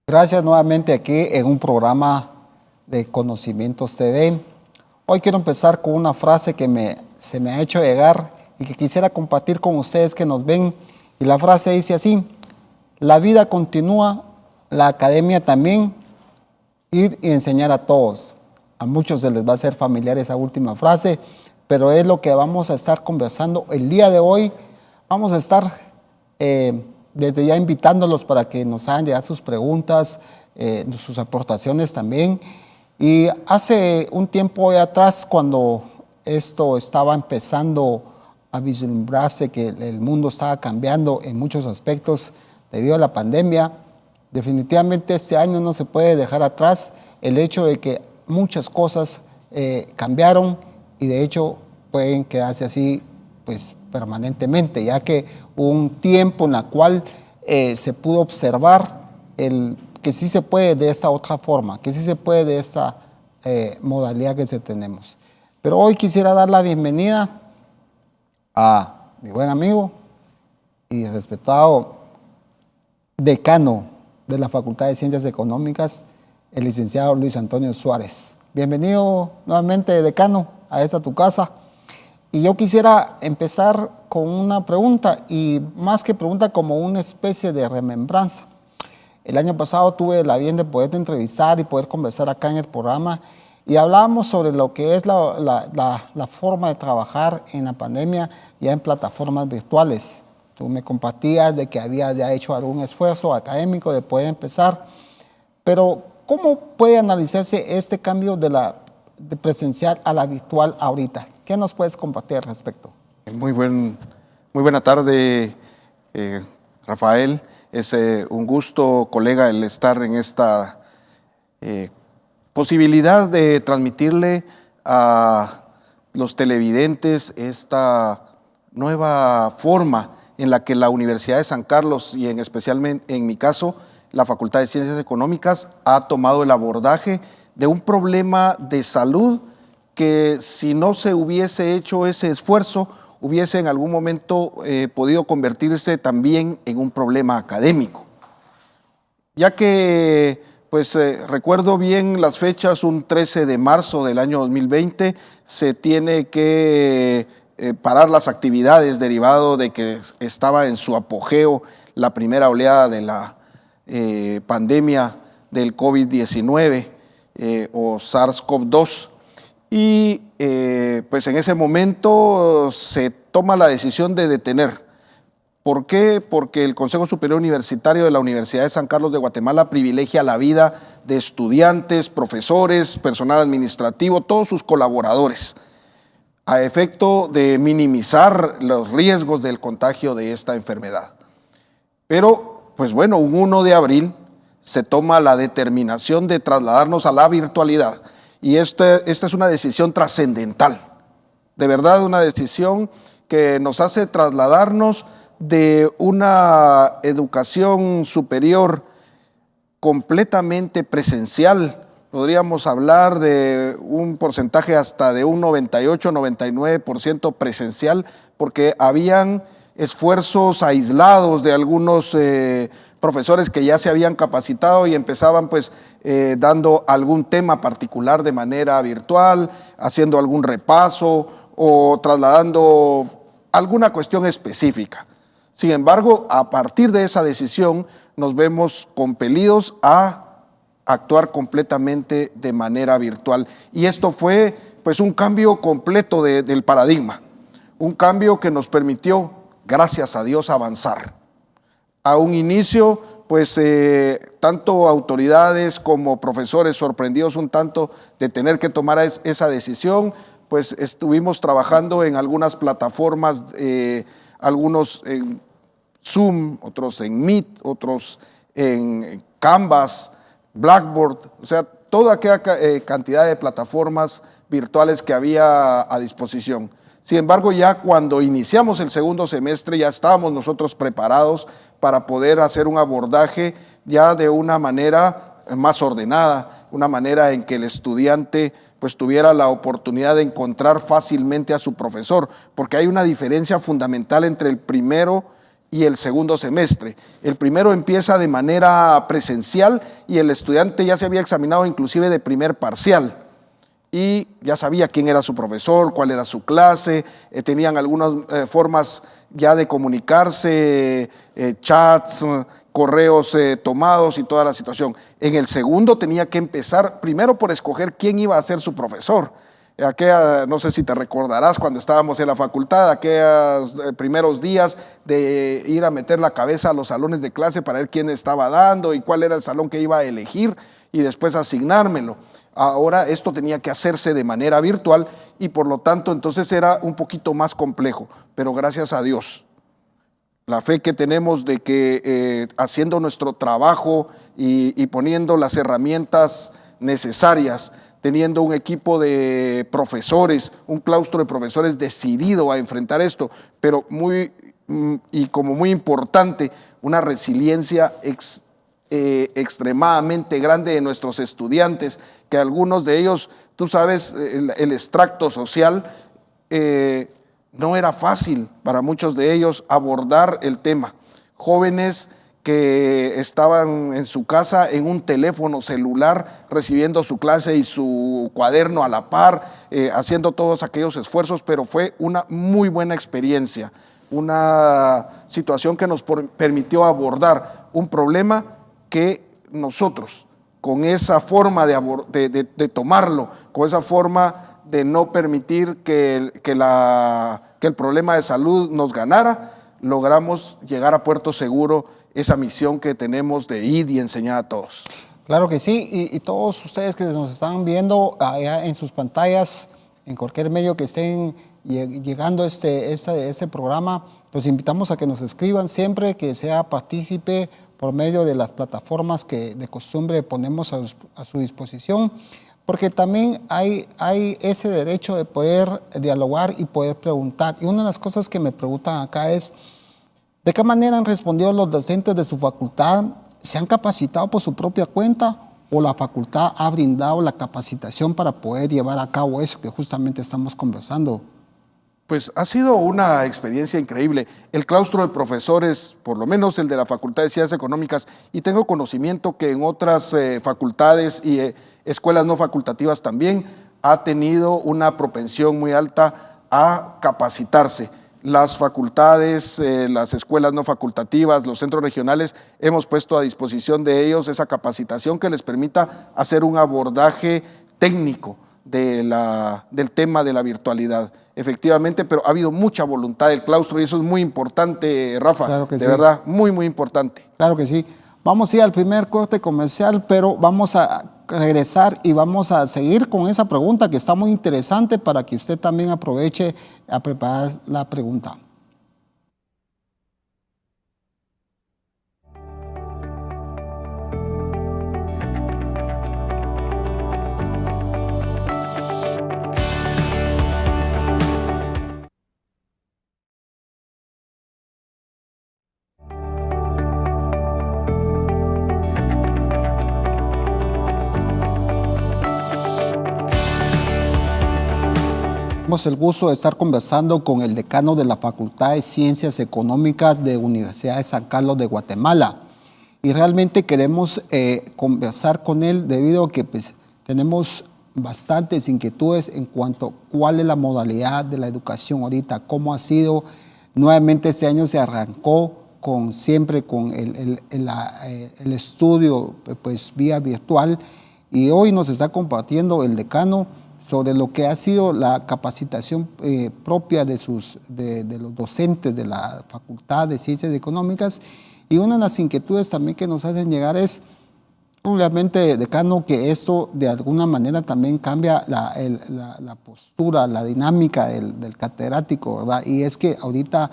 Gracias nuevamente aquí en un programa de Conocimientos TV. Hoy quiero empezar con una frase que se me ha hecho llegar y que quisiera compartir con ustedes que nos ven. Y la frase dice así: la vida continúa, la academia también, ir y enseñar a todos. A muchos se les va a hacer familiar esa última frase, pero es lo que vamos a estar conversando el día de hoy. Vamos a estar desde ya invitándolos para que nos hagan llegar sus preguntas, sus aportaciones también. Y hace un tiempo atrás, cuando esto estaba empezando a vislumbrarse, que el mundo estaba cambiando en muchos aspectos debido a la pandemia, definitivamente este año no se puede dejar atrás el hecho de que muchas cosas cambiaron y de hecho pueden quedarse así pues permanentemente, ya que hubo un tiempo en la cual se pudo observar que sí se puede de esta otra forma, que sí se puede de esta modalidad que tenemos. Pero hoy quisiera dar la bienvenida a mi buen amigo y respetado decano de la Facultad de Ciencias Económicas, el licenciado Luis Antonio Suárez. Bienvenido nuevamente, decano, a esta tu casa. Y yo quisiera empezar con una pregunta, y más que pregunta, como una especie de remembranza. El año pasado tuve la bien de poderte entrevistar y poder conversar acá en el programa, y hablábamos sobre lo que es la forma de trabajar en la pandemia ya en plataformas virtuales. Tú me compartías de que habías ya hecho algún esfuerzo académico de poder empezar, pero ¿cómo puede analizarse este cambio de presencial a la virtual ahorita? ¿Qué nos puedes compartir al respecto? Muy buena tarde, Rafael. Es un gusto, colega, el estar en esta posibilidad de transmitirle a los televidentes esta nueva forma en la que la Universidad de San Carlos, y especialmente en mi caso, la Facultad de Ciencias Económicas, ha tomado el abordaje de un problema de salud que, si no se hubiese hecho ese esfuerzo, hubiese en algún momento podido convertirse también en un problema académico. Ya que, recuerdo bien las fechas, un 13 de marzo del año 2020, se tiene que parar las actividades derivado de que estaba en su apogeo la primera oleada de la pandemia del COVID-19 o SARS-CoV-2. Y pues en ese momento se toma la decisión de detener. ¿Por qué? Porque el Consejo Superior Universitario de la Universidad de San Carlos de Guatemala privilegia la vida de estudiantes, profesores, personal administrativo, todos sus colaboradores, a efecto de minimizar los riesgos del contagio de esta enfermedad. Pero, pues bueno, un 1 de abril se toma la determinación de trasladarnos a la virtualidad. Y esta es una decisión trascendental, de verdad una decisión que nos hace trasladarnos de una educación superior completamente presencial. Podríamos hablar de un porcentaje hasta de un 98-99% presencial, porque habían esfuerzos aislados de algunos profesores que ya se habían capacitado y empezaban dando algún tema particular de manera virtual, haciendo algún repaso o trasladando alguna cuestión específica. Sin embargo, a partir de esa decisión nos vemos compelidos a actuar completamente de manera virtual. Y esto fue un cambio completo del paradigma, un cambio que nos permitió, gracias a Dios, avanzar. A un inicio, tanto autoridades como profesores sorprendidos un tanto de tener que tomar esa decisión, estuvimos trabajando en algunas plataformas, algunos en Zoom, otros en Meet, otros en Canvas, Blackboard, o sea, toda aquella cantidad de plataformas virtuales que había a disposición. Sin embargo, ya cuando iniciamos el segundo semestre, ya estábamos nosotros preparados para poder hacer un abordaje ya de una manera más ordenada, una manera en que el estudiante tuviera la oportunidad de encontrar fácilmente a su profesor, porque hay una diferencia fundamental entre el primero y el segundo semestre. El primero empieza de manera presencial y el estudiante ya se había examinado inclusive de primer parcial y ya sabía quién era su profesor, cuál era su clase, tenían algunas formas ya de comunicarse, chats, correos tomados y toda la situación. En el segundo tenía que empezar primero por escoger quién iba a ser su profesor. No sé si te recordarás cuando estábamos en la facultad, aquellos primeros días de ir a meter la cabeza a los salones de clase para ver quién estaba dando y cuál era el salón que iba a elegir y después asignármelo. Ahora esto tenía que hacerse de manera virtual y por lo tanto entonces era un poquito más complejo, pero gracias a Dios. La fe que tenemos de que haciendo nuestro trabajo y poniendo las herramientas necesarias, teniendo un equipo de profesores, un claustro de profesores decidido a enfrentar esto, pero como muy importante, una resiliencia extremadamente grande de nuestros estudiantes, que algunos de ellos, tú sabes, el extracto social, no era fácil para muchos de ellos abordar el tema. Jóvenes que estaban en su casa en un teléfono celular recibiendo su clase y su cuaderno a la par, haciendo todos aquellos esfuerzos, pero fue una muy buena experiencia, una situación que nos permitió abordar un problema que nosotros, con esa forma de tomarlo, con esa forma de no permitir que el problema de salud nos ganara, logramos llegar a puerto seguro esa misión que tenemos de ir y enseñar a todos. Claro que sí, y todos ustedes que nos están viendo allá en sus pantallas, en cualquier medio que estén llegando este programa, los invitamos a que nos escriban siempre, que sea partícipe por medio de las plataformas que de costumbre ponemos a su disposición, porque también hay ese derecho de poder dialogar y poder preguntar. Y una de las cosas que me preguntan acá es, ¿de qué manera han respondido los docentes de su facultad? ¿Se han capacitado por su propia cuenta o la facultad ha brindado la capacitación para poder llevar a cabo eso que justamente estamos conversando? Pues ha sido una experiencia increíble. El claustro de profesores, por lo menos el de la Facultad de Ciencias Económicas, y tengo conocimiento que en otras facultades y escuelas no facultativas también, ha tenido una propensión muy alta a capacitarse. Las facultades, las escuelas no facultativas, los centros regionales, hemos puesto a disposición de ellos esa capacitación que les permita hacer un abordaje técnico del tema de la virtualidad. Efectivamente, pero ha habido mucha voluntad del claustro y eso es muy importante, Rafa. Claro que de sí. verdad, muy, muy importante. Claro que sí. Vamos a ir al primer corte comercial, pero vamos a regresar y vamos a seguir con esa pregunta que está muy interesante para que usted también aproveche a preparar la pregunta. Tenemos el gusto de estar conversando con el decano de la Facultad de Ciencias Económicas de Universidad de San Carlos de Guatemala. Y realmente queremos conversar con él debido a que pues, tenemos bastantes inquietudes en cuanto a cuál es la modalidad de la educación ahorita, cómo ha sido. Nuevamente este año se arrancó siempre con el estudio pues, vía virtual y hoy nos está compartiendo el decano sobre lo que ha sido la capacitación propia de los docentes de la Facultad de Ciencias Económicas. Y una de las inquietudes también que nos hacen llegar es, obviamente, decano, que esto de alguna manera también cambia la postura, la dinámica del catedrático, ¿verdad? Y es que ahorita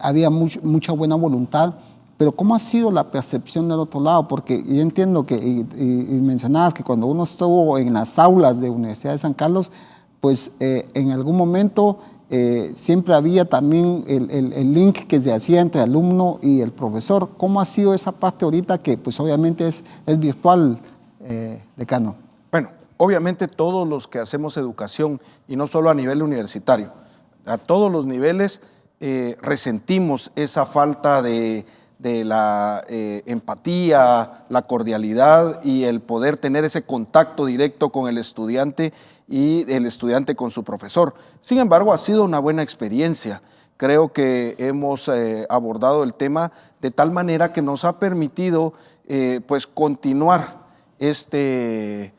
había mucha buena voluntad, pero ¿cómo ha sido la percepción del otro lado? Porque yo entiendo que, y mencionabas que cuando uno estuvo en las aulas de Universidad de San Carlos, pues en algún momento siempre había también el link que se hacía entre alumno y el profesor. ¿Cómo ha sido esa parte ahorita que pues obviamente es virtual, decano? Bueno, obviamente todos los que hacemos educación, y no solo a nivel universitario, a todos los niveles, resentimos esa falta de la empatía, la cordialidad y el poder tener ese contacto directo con el estudiante y el estudiante con su profesor. Sin embargo, ha sido una buena experiencia. Creo que hemos abordado el tema de tal manera que nos ha permitido pues continuar este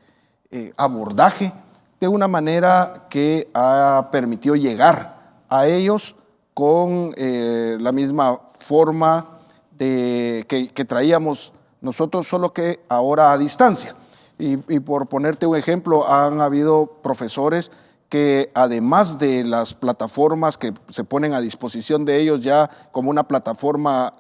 abordaje de una manera que ha permitido llegar a ellos con la misma forma que traíamos nosotros, solo que ahora a distancia. Y por ponerte un ejemplo, han habido profesores que además de las plataformas que se ponen a disposición de ellos ya como una plataforma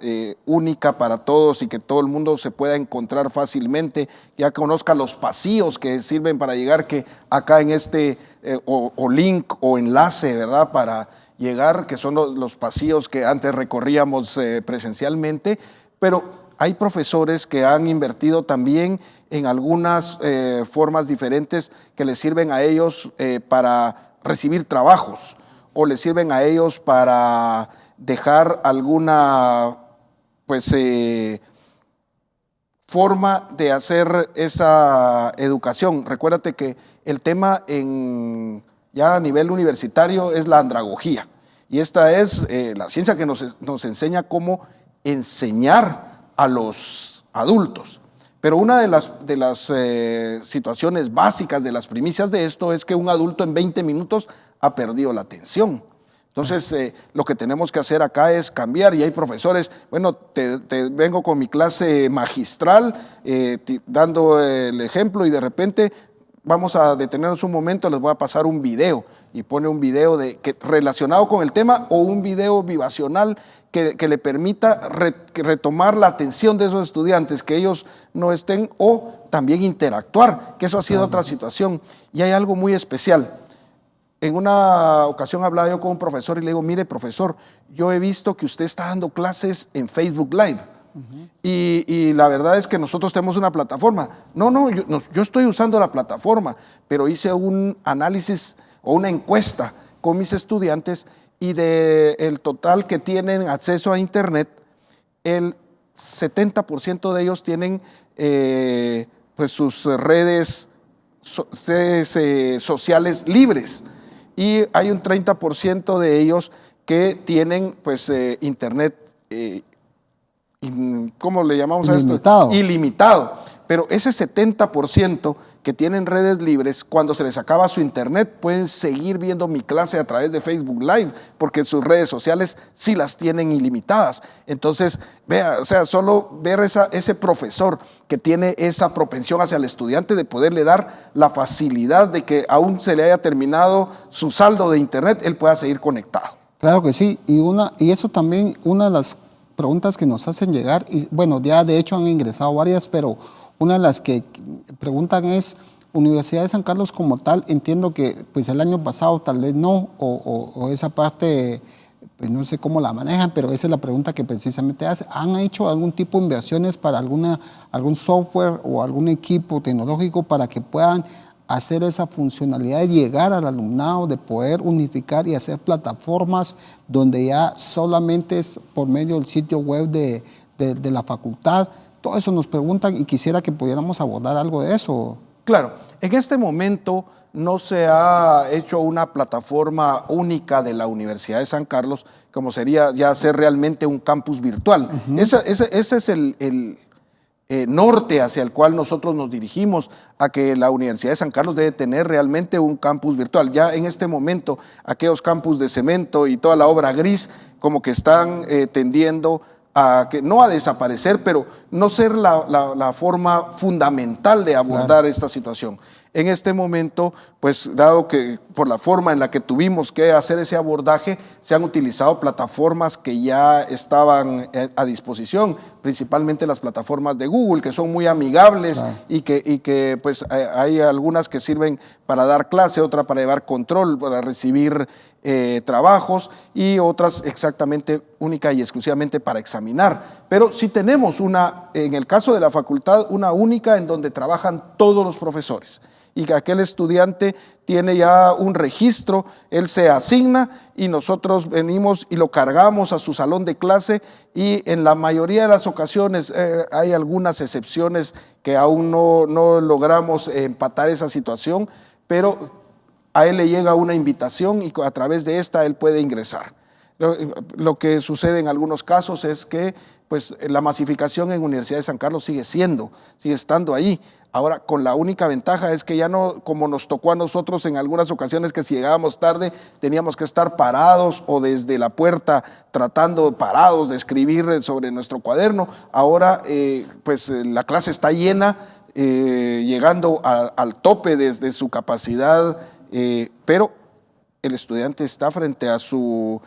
única para todos y que todo el mundo se pueda encontrar fácilmente, ya conozca los pasillos que sirven para llegar, que acá en este o link o enlace, ¿verdad?, para llegar, que son los pasillos que antes recorríamos presencialmente, pero hay profesores que han invertido también en algunas formas diferentes que les sirven a ellos para recibir trabajos o les sirven a ellos para dejar alguna forma de hacer esa educación. Recuérdate que el tema ya a nivel universitario es la andragogía, y esta es la ciencia que nos enseña cómo enseñar a los adultos. Pero una de las situaciones básicas, de las primicias de esto, es que un adulto en 20 minutos ha perdido la atención. Entonces, lo que tenemos que hacer acá es cambiar, y hay profesores, bueno, te vengo con mi clase magistral, dando el ejemplo, y de repente vamos a detenernos un momento, les voy a pasar un video, y pone un video relacionado con el tema o un video vivacional que le permita retomar la atención de esos estudiantes, que ellos no estén, o también interactuar, que eso ha sido otra situación. Y hay algo muy especial. En una ocasión hablaba yo con un profesor y le digo, mire, profesor, yo he visto que usted está dando clases en Facebook Live. Y la verdad es que nosotros tenemos una plataforma. Yo estoy usando la plataforma, pero hice un análisis o una encuesta con mis estudiantes, y del total que tienen acceso a Internet, el 70% de ellos tienen sus redes sociales libres, y hay un 30% de ellos que tienen Internet, ¿cómo le llamamos a esto? Ilimitado. Pero ese 70% que tienen redes libres, cuando se les acaba su Internet, pueden seguir viendo mi clase a través de Facebook Live, porque sus redes sociales sí las tienen ilimitadas. Entonces, vea, o sea, solo ver ese profesor que tiene esa propensión hacia el estudiante de poderle dar la facilidad de que aún se le haya terminado su saldo de Internet, él pueda seguir conectado. Claro que sí, y eso también, una de las preguntas que nos hacen llegar, y bueno, ya de hecho han ingresado varias, pero una de las que preguntan es, Universidad de San Carlos como tal, entiendo que pues el año pasado tal vez no, o esa parte, pues no sé cómo la manejan, pero esa es la pregunta que precisamente hace. ¿Han hecho algún tipo de inversiones para algún software o algún equipo tecnológico para que puedan hacer esa funcionalidad de llegar al alumnado, de poder unificar y hacer plataformas donde ya solamente es por medio del sitio web de la facultad? Todo eso nos preguntan y quisiera que pudiéramos abordar algo de eso. Claro, en este momento no se ha hecho una plataforma única de la Universidad de San Carlos, como sería ya hacer realmente un campus virtual. Ese es el norte hacia el cual nosotros nos dirigimos, a que la Universidad de San Carlos debe tener realmente un campus virtual. Ya en este momento, aquellos campus de cemento y toda la obra gris como que están tendiendo no a desaparecer, pero no ser la forma fundamental de abordar esta situación. En este momento, pues dado que por la forma en la que tuvimos que hacer ese abordaje, se han utilizado plataformas que ya estaban a disposición, principalmente las plataformas de Google, que son muy amigables y que pues hay algunas que sirven para dar clase, otra para llevar control, para recibir trabajos, y otras exactamente única y exclusivamente para examinar. Pero sí tenemos en el caso de la facultad, una única en donde trabajan todos los profesores. y que aquel estudiante tiene ya un registro, él se asigna y nosotros venimos y lo cargamos a su salón de clase, y en la mayoría de las ocasiones, hay algunas excepciones que aún no logramos empatar esa situación, pero a él le llega una invitación y a través de esta él puede ingresar. Lo que sucede en algunos casos es que pues, la masificación en Universidad de San Carlos sigue estando ahí. Ahora, con la única ventaja es que ya no, como nos tocó a nosotros en algunas ocasiones, que si llegábamos tarde teníamos que estar parados o desde la puerta tratando parados de escribir sobre nuestro cuaderno. Ahora, pues la clase está llena, llegando al tope de su capacidad, pero el estudiante está frente a su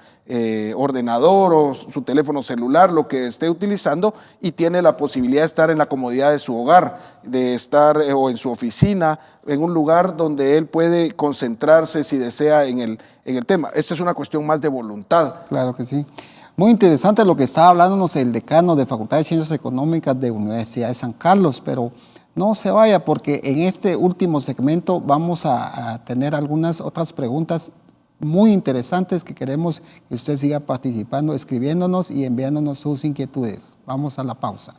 ordenador o su teléfono celular, lo que esté utilizando, y tiene la posibilidad de estar en la comodidad de su hogar, de estar o en su oficina, en un lugar donde él puede concentrarse si desea en el tema. Esto es una cuestión más de voluntad. Claro que sí. Muy interesante lo que estaba hablándonos el decano de Facultad de Ciencias Económicas de Universidad de San Carlos, pero no se vaya, porque en este último segmento vamos a tener algunas otras preguntas muy interesantes que queremos que usted siga participando, escribiéndonos y enviándonos sus inquietudes. Vamos a la pausa.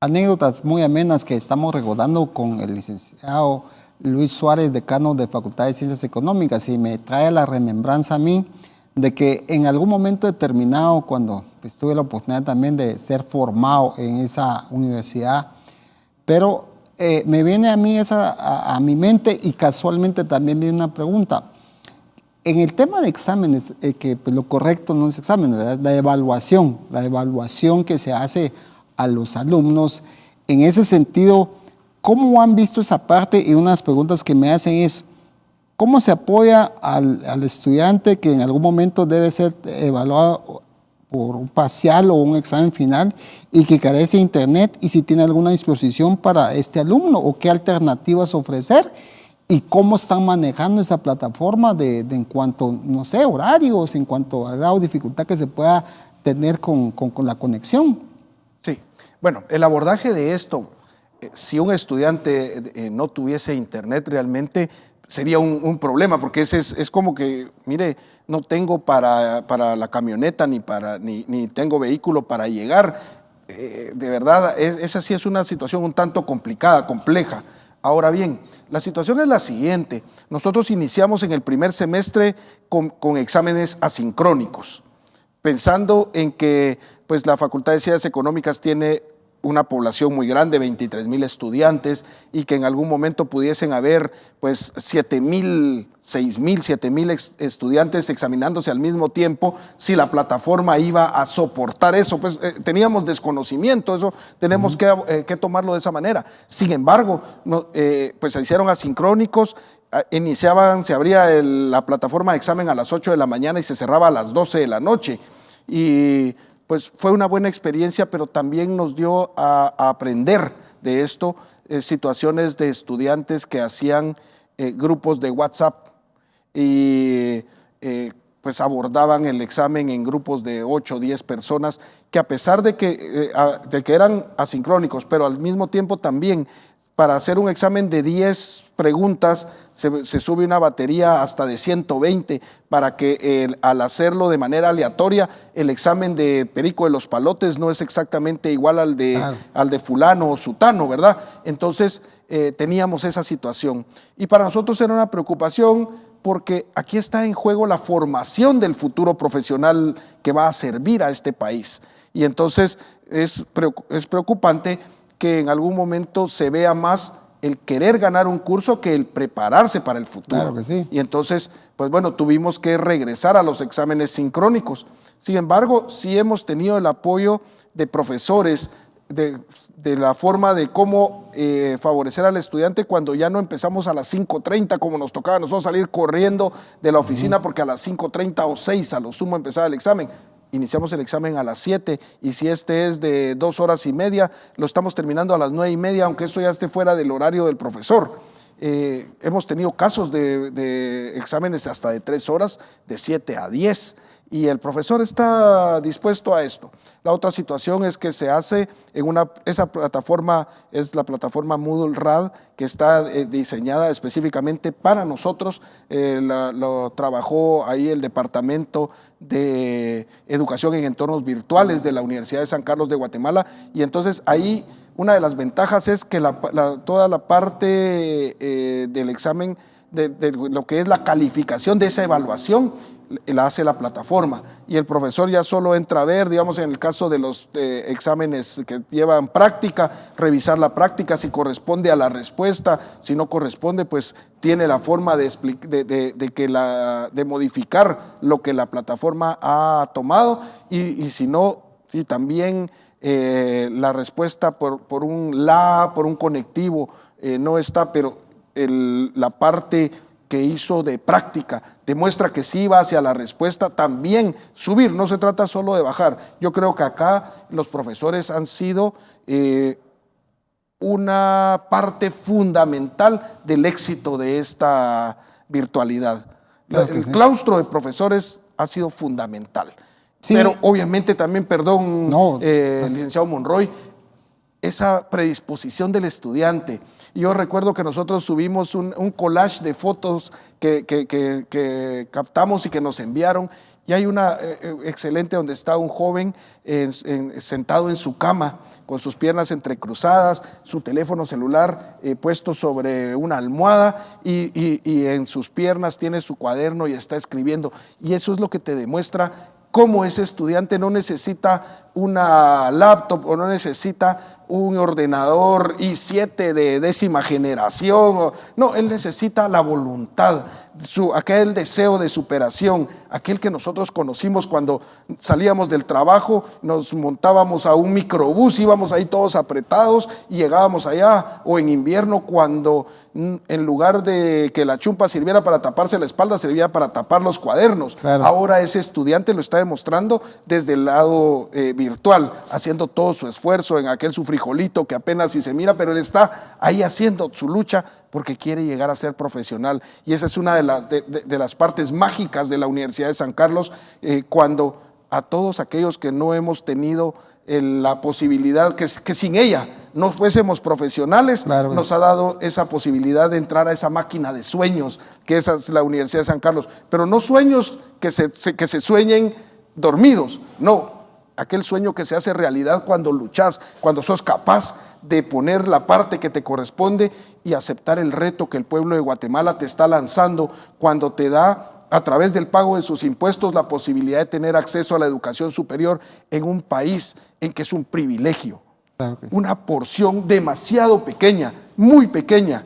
Anécdotas muy amenas que estamos recordando con el licenciado Luis Suárez, decano de Facultad de Ciencias Económicas, y me trae la remembranza a mí de que en algún momento determinado, cuando pues, tuve la oportunidad también de ser formado en esa universidad, pero me viene a mí a mi mente, y casualmente también viene una pregunta. En el tema de exámenes, que pues, lo correcto no es examen, ¿verdad? La evaluación que se hace a los alumnos. En ese sentido, ¿cómo han visto esa parte? Y unas preguntas que me hacen es, ¿cómo se apoya al estudiante que en algún momento debe ser evaluado por un parcial o un examen final y que carece de internet, y si tiene alguna disposición para este alumno o qué alternativas ofrecer? ¿Y cómo están manejando esa plataforma en cuanto, no sé, horarios, en cuanto a grado de dificultad que se pueda tener con la conexión? Sí, bueno, el abordaje de esto, si un estudiante no tuviese internet, realmente sería un problema, porque es como que, mire, no tengo para la camioneta ni tengo vehículo para llegar. De verdad, esa sí es una situación un tanto complicada, compleja. Ahora bien, la situación es la siguiente. Nosotros iniciamos en el primer semestre con exámenes asincrónicos, pensando en que pues, la Facultad de Ciencias Económicas tiene una población muy grande, 23,000 estudiantes, y que en algún momento pudiesen haber pues 7,000, 6,000, 7,000 estudiantes examinándose al mismo tiempo. Si la plataforma iba a soportar eso, pues teníamos desconocimiento, eso tenemos que tomarlo de esa manera. Sin embargo, pues se hicieron asincrónicos. Se abría la plataforma de examen a las 8 de la mañana y se cerraba a las 12 de la noche. Y pues fue una buena experiencia, pero también nos dio a aprender de esto situaciones de estudiantes que hacían grupos de WhatsApp y pues abordaban el examen en grupos de 8 o 10 personas, que a pesar de que eran asincrónicos, pero al mismo tiempo también para hacer un examen de 10 preguntas se sube una batería hasta de 120 para que al hacerlo de manera aleatoria, el examen de Perico de los Palotes no es exactamente igual al de fulano o sutano, ¿verdad? Entonces teníamos esa situación. Y para nosotros era una preocupación porque aquí está en juego la formación del futuro profesional que va a servir a este país. Y entonces es preocupante que en algún momento se vea más el querer ganar un curso que el prepararse para el futuro. Claro que sí. Y entonces, pues bueno, tuvimos que regresar a los exámenes sincrónicos. Sin embargo, sí hemos tenido el apoyo de profesores de la forma de cómo favorecer al estudiante cuando ya no empezamos a las 5:30 como nos tocaba a nosotros salir corriendo de la oficina porque a las 5:30 o 6 a lo sumo empezaba el examen. Iniciamos el examen a las 7 y si este es de 2 horas y media, lo estamos terminando a las 9:30, aunque esto ya esté fuera del horario del profesor. Hemos tenido casos de exámenes hasta de 3 horas, de 7 a 10, y el profesor está dispuesto a esto. La otra situación es que se hace en esa plataforma, es la plataforma Moodle RAD, que está diseñada específicamente para nosotros. Lo trabajó ahí el Departamento de Educación en Entornos Virtuales de la Universidad de San Carlos de Guatemala, y entonces ahí una de las ventajas es que toda la parte del examen, de lo que es la calificación de esa evaluación, la hace la plataforma y el profesor ya solo entra a ver, digamos en el caso de los exámenes que llevan práctica, revisar la práctica si corresponde a la respuesta, si no corresponde pues tiene la forma de modificar lo que la plataforma ha tomado y si no, sí, también la respuesta por un conectivo no está, pero la parte que hizo de práctica demuestra que sí va hacia la respuesta, también subir, no se trata solo de bajar. Yo creo que acá los profesores han sido una parte fundamental del éxito de esta virtualidad. Claro el claustro de profesores ha sido fundamental. Sí. Pero obviamente también, perdón, licenciado Monroy, esa predisposición del estudiante. Yo recuerdo que nosotros subimos un collage de fotos que captamos y que nos enviaron, y hay una excelente donde está un joven sentado en su cama, con sus piernas entrecruzadas, su teléfono celular puesto sobre una almohada y en sus piernas tiene su cuaderno y está escribiendo. Y eso es lo que te demuestra cómo ese estudiante no necesita una laptop o no necesita un ordenador i7 de 10ª generación. No, él necesita la voluntad, aquel deseo de superación, aquel que nosotros conocimos cuando salíamos del trabajo, nos montábamos a un microbús, íbamos ahí todos apretados y llegábamos allá, o en invierno cuando en lugar de que la chumpa sirviera para taparse la espalda, servía para tapar los cuadernos. Claro. Ahora ese estudiante lo está demostrando desde el lado virtual, haciendo todo su esfuerzo en aquel su frijolito que apenas si se mira, pero él está ahí haciendo su lucha porque quiere llegar a ser profesional. Y esa es una de las partes mágicas de la Universidad de San Carlos, cuando a todos aquellos que no hemos tenido la posibilidad, que sin ella no fuésemos profesionales, claro, nos ha dado esa posibilidad de entrar a esa máquina de sueños, que esa es la Universidad de San Carlos. Pero no sueños que se sueñen dormidos, no, aquel sueño que se hace realidad cuando luchas, cuando sos capaz de poner la parte que te corresponde y aceptar el reto que el pueblo de Guatemala te está lanzando cuando te da, a través del pago de sus impuestos, la posibilidad de tener acceso a la educación superior en un país en que es un privilegio. Claro que sí. Una porción demasiado pequeña, muy pequeña,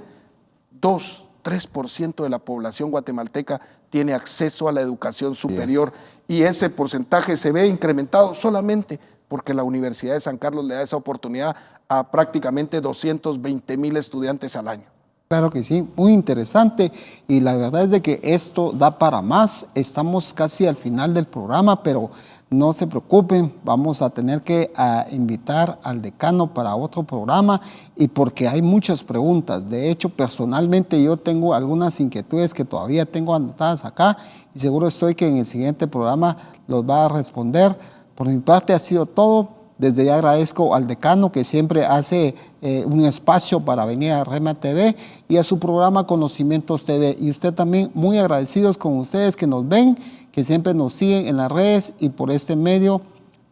2-3% de la población guatemalteca tiene acceso a la educación superior, y ese porcentaje se ve incrementado solamente porque la Universidad de San Carlos le da esa oportunidad a prácticamente 220,000 estudiantes al año. Claro que sí, muy interesante, y la verdad es de que esto da para más. Estamos casi al final del programa, pero no se preocupen, vamos a tener que invitar al decano para otro programa, y porque hay muchas preguntas. De hecho, personalmente yo tengo algunas inquietudes que todavía tengo anotadas acá, y seguro estoy que en el siguiente programa los va a responder. Por mi parte ha sido todo. Desde ya agradezco al decano, que siempre hace un espacio para venir a Rema TV y a su programa Conocimientos TV. Y usted también, muy agradecidos con ustedes que nos ven, que siempre nos siguen en las redes y por este medio.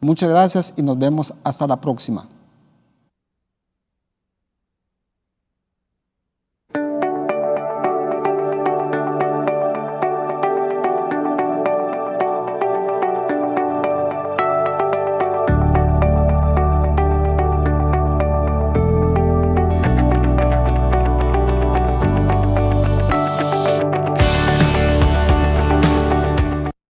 Muchas gracias y nos vemos hasta la próxima.